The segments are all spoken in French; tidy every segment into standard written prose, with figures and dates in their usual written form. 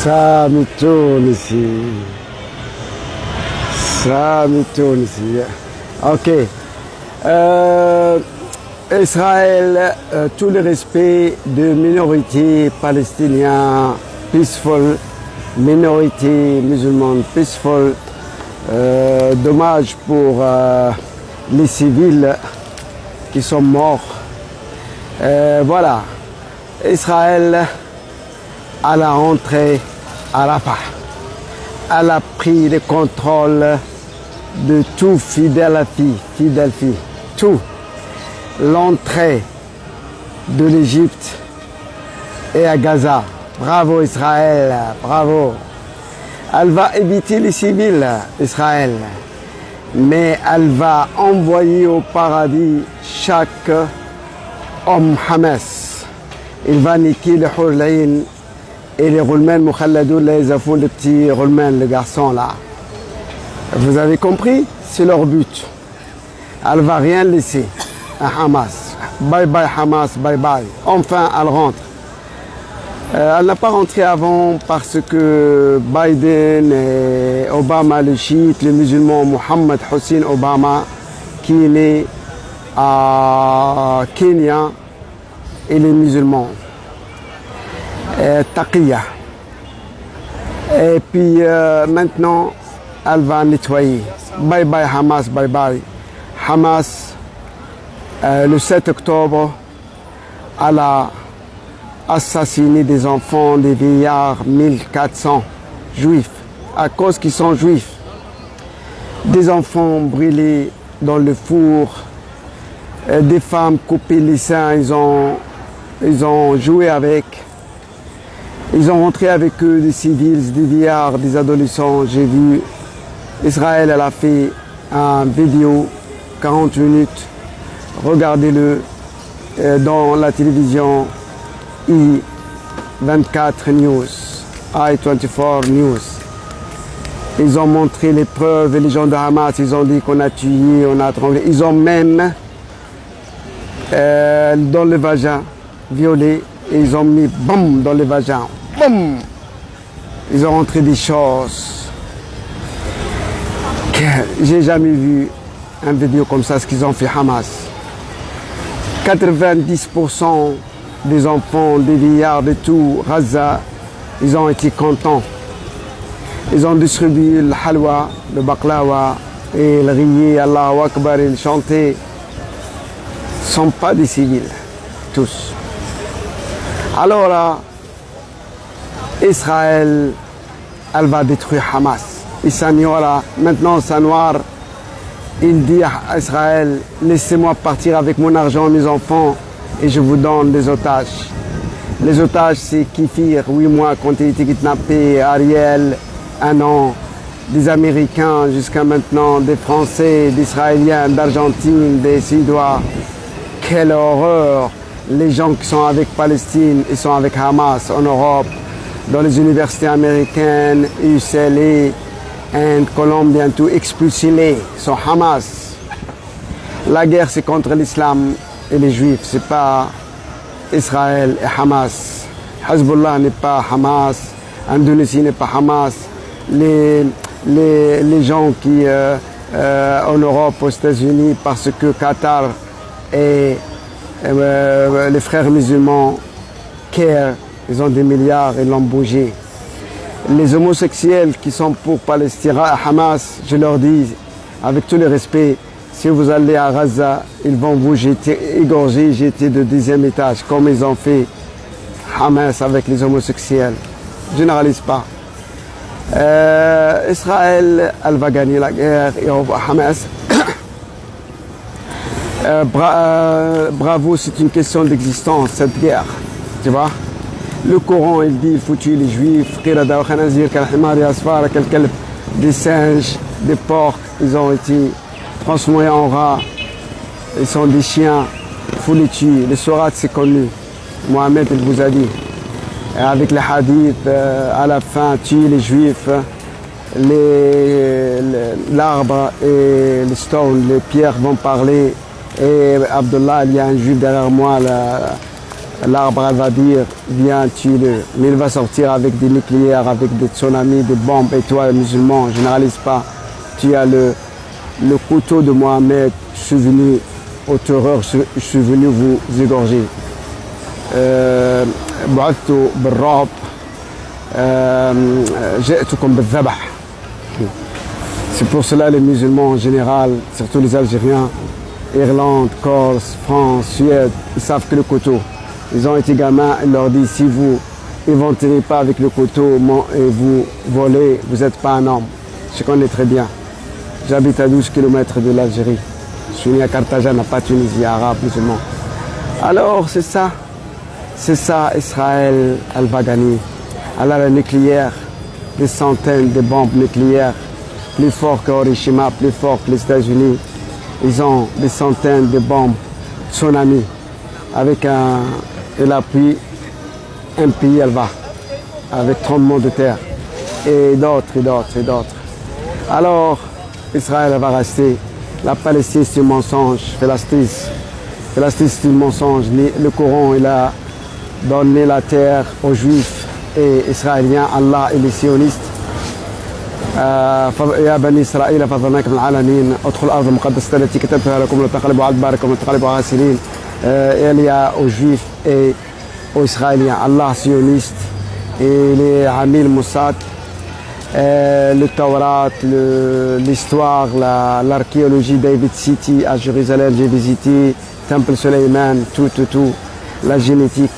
سامي التونسي سامي التونسي. Ok. Israël, tout le respect de minorités palestiniennes, peaceful, minorités musulmanes, peaceful. Dommage pour les civils qui sont morts. Voilà. Israël, à la rentrée à Rafah, elle a pris le contrôle de tout Philadelphie, tout. L'entrée de l'Égypte et à Gaza. Bravo Israël, bravo. Elle va éviter les civils, Israël, mais elle va envoyer au paradis chaque homme Hamas. Il va niquer le Hurlaïn et les Roulmans Mukhalladoun, les Afoun, le petit Roulman, le garçon là. Vous avez compris? C'est leur but. Elle ne va rien laisser à Hamas. Bye bye Hamas, bye bye. Enfin, elle rentre. Elle n'a pas rentré avant parce que Biden et Obama, le chiite, le musulman Mohammed Hussein Obama, qui est né à Kenya, et les musulmans. Taqiyya. Et puis maintenant, elle va nettoyer. Bye bye Hamas, bye bye. Hamas, le 7 octobre, elle a assassiné des enfants, des vieillards, 1400 juifs, à cause qu'ils sont juifs. Des enfants brûlés dans le four, des femmes coupées les seins, ils ont joué avec. Ils ont rentré avec eux des civils, des vieillards, des adolescents. J'ai vu Israël, elle a fait une vidéo, 40 minutes. Regardez-le dans la télévision I24 News, I24 News. Ils ont montré les preuves et les gens de Hamas, ils ont dit qu'on a tué, on a tremblé. Ils ont même dans le vagin violé et ils ont mis boum dans le vagin. Boum. Ils ont rentré des choses que j'ai jamais vu une vidéo comme ça, ce qu'ils ont fait Hamas. 90% des enfants, des vieillards, de tout, Gaza, ils ont été contents. Ils ont distribué le halwa, le baklawa et le riz, Allahu Akbar, et le chanter. Ce ne sont pas des civils, tous. Alors là, Israël, elle va détruire Hamas. Et Saniora, maintenant Sanoir, il dit à Israël, laissez-moi partir avec mon argent, mes enfants, et je vous donne des otages. Les otages, c'est Kifir, 8 mois, quand il était kidnappé, Ariel, 1 an, des Américains jusqu'à maintenant, des Français, des Israéliens, d'Argentine, des Suédois. Quelle horreur! Les gens qui sont avec Palestine, ils sont avec Hamas en Europe, dans les universités américaines, UCLA, Inde, Colombie, tout, expulsés-les, sont Hamas. La guerre, c'est contre l'islam et les juifs, c'est pas Israël et Hamas. Hezbollah n'est pas Hamas, Indonésie n'est pas Hamas. Les gens qui en Europe, aux États-Unis, parce que Qatar et les frères musulmans care, ils ont des milliards, ils l'ont bougé. Les homosexuels qui sont pour Palestine, Hamas, je leur dis, avec tout le respect, si vous allez à Gaza, ils vont vous égorger, jeter de 10e étage, comme ils ont fait Hamas avec les homosexuels. Je ne généralise pas. Israël, elle va gagner la guerre et Hamas. Bravo, c'est une question d'existence, cette guerre. Tu vois? Le Coran, il dit il faut tuer les juifs, des singes, des porcs, ils ont été transformés en rats, ils sont des chiens, il faut les tuer. Les sourates, c'est connu. Mohamed, il vous a dit. Et avec les hadiths, à la fin, tuer les juifs, l'arbre et les stones, les pierres vont parler. Et Abdullah, il y a un juif derrière moi, là, l'arbre va dire viens tue-le, mais il va sortir avec des nucléaires, avec des tsunamis, des bombes, et toi musulman, généralise pas, tu as le couteau de Mohamed, je suis venu au terreur, je suis venu vous égorger. بعثت بالرعب جئتكم بالذبح. C'est pour cela les musulmans en général, surtout les Algériens, Irlande, Corse, France, Suède, ils savent que le couteau. Ils ont été gamins, ils leur disent si vous ne pas avec le couteau et vous volez, vous n'êtes pas un homme. Je connais très bien. J'habite à 12 km de l'Algérie. Je suis né à Carthagène, pas Tunisie, arabe, musulman. Alors c'est ça, Israël, elle va gagner. Elle a le nucléaire, des centaines de bombes nucléaires, plus fort que Hiroshima, plus fort que les États-Unis. Ils ont des centaines de bombes tsunami. Avec l'appui, un pays, elle va, avec tremblement de terre, et d'autres, et d'autres, et d'autres. Alors, Israël elle va rester. La Palestine, c'est un mensonge. Palestine, c'est un mensonge. Le Coran, il a donné la terre aux Juifs et Israéliens. Allah et les sionistes. يا بني إسرائيل فضلناكم من العالمين ادخلوا الأرض المقدسة التي كتبتها لكم وتقلبوا على أدباركم وتقلبوا خاسرين. Il y a aux Juifs et aux Israéliens. Allah sioniste et les Hamil Mossad. Le Taurat, l'histoire, l'archéologie, David City à Jérusalem, j'ai visité, Temple Suleiman, tout, la génétique.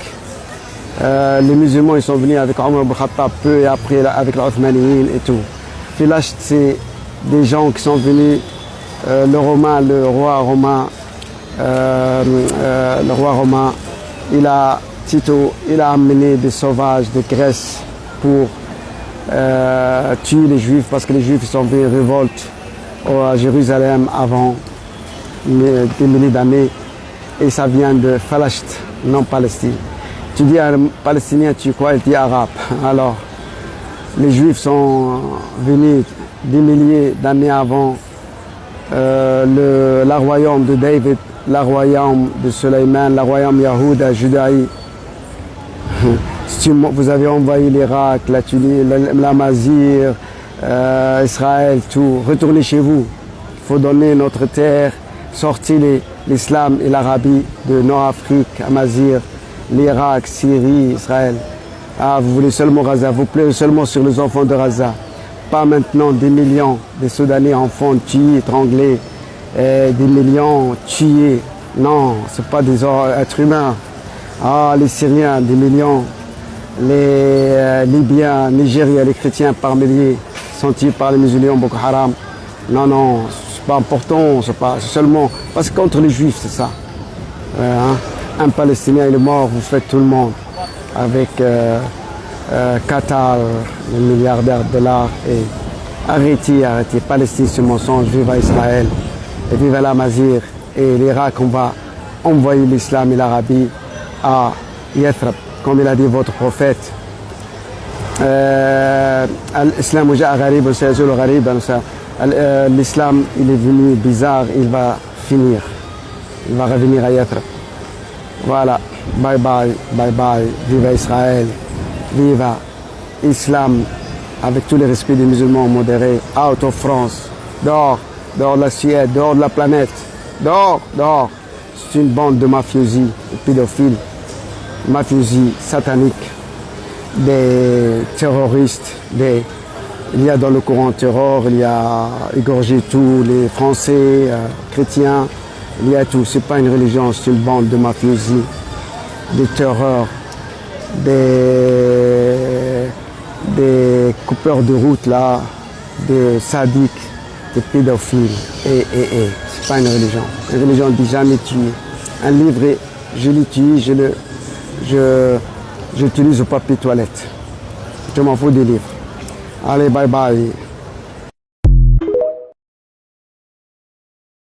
Les musulmans ils sont venus avec Omar ibn Khattab peu et après avec les Othmaniens et tout. Filacht, c'est des gens qui sont venus, le roi romain, Tito, il a amené des sauvages de Grèce pour tuer les Juifs parce que les Juifs sont venus révolte à Jérusalem avant des milliers d'années et ça vient de Falasht, non Palestine. Tu dis à un Palestinien, tu crois, il dit arabe. Alors, les Juifs sont venus des milliers d'années avant la royaume de David, la royaume de Suleiman, la royaume Yahuda, Judaï. Vous avez envahi l'Irak, la Tunisie, la Mazir, Israël, tout. Retournez chez vous. Il faut donner notre terre, sortir l'islam et l'Arabie de Nord-Afrique, Amazir, l'Irak, Syrie, Israël. Ah, vous voulez seulement Gaza, vous pleurez seulement sur les enfants de Gaza. Pas maintenant des millions de Soudanais enfants tués, étranglés, des millions tués. Non, ce pas des êtres humains. Ah, les Syriens, des millions. Les Libyens, Nigériens, les chrétiens par milliers sont tués par les musulmans Boko Haram. Non, c'est pas important, c'est seulement parce que contre les Juifs, c'est ça. Un Palestinien il est mort, vous faites tout le monde. Avec Qatar, le milliardaire de dollars. Et arrêtez. Palestine, ce mensonge. Vive Israël. Et vive la Mazir. Et l'Irak, on va envoyer l'islam et l'Arabie à Yathrib, comme il a dit votre prophète. L'islam l'islam, il est venu bizarre, il va finir. Il va revenir à Yathrib. Voilà. Bye bye. Viva Israël. Viva Islam. Avec tous les respects des musulmans modérés. Out of France. Dehors de la Suède, dehors de la planète. Dehors. C'est une bande de mafiosi, de pédophiles, mafiosi sataniques, des terroristes. Il y a dans le courant terror, il y a égorgé tous les Français, chrétiens. Il y a tout. C'est pas une religion, c'est une bande de mafiosi, des terreurs, des coupeurs de route là, des sadiques, des pédophiles. C'est pas une religion. Une religion ne dit jamais tuer. Un livre, je l'utilise, j'utilise au papier toilette. Je m'en fous des livres. Allez, bye bye.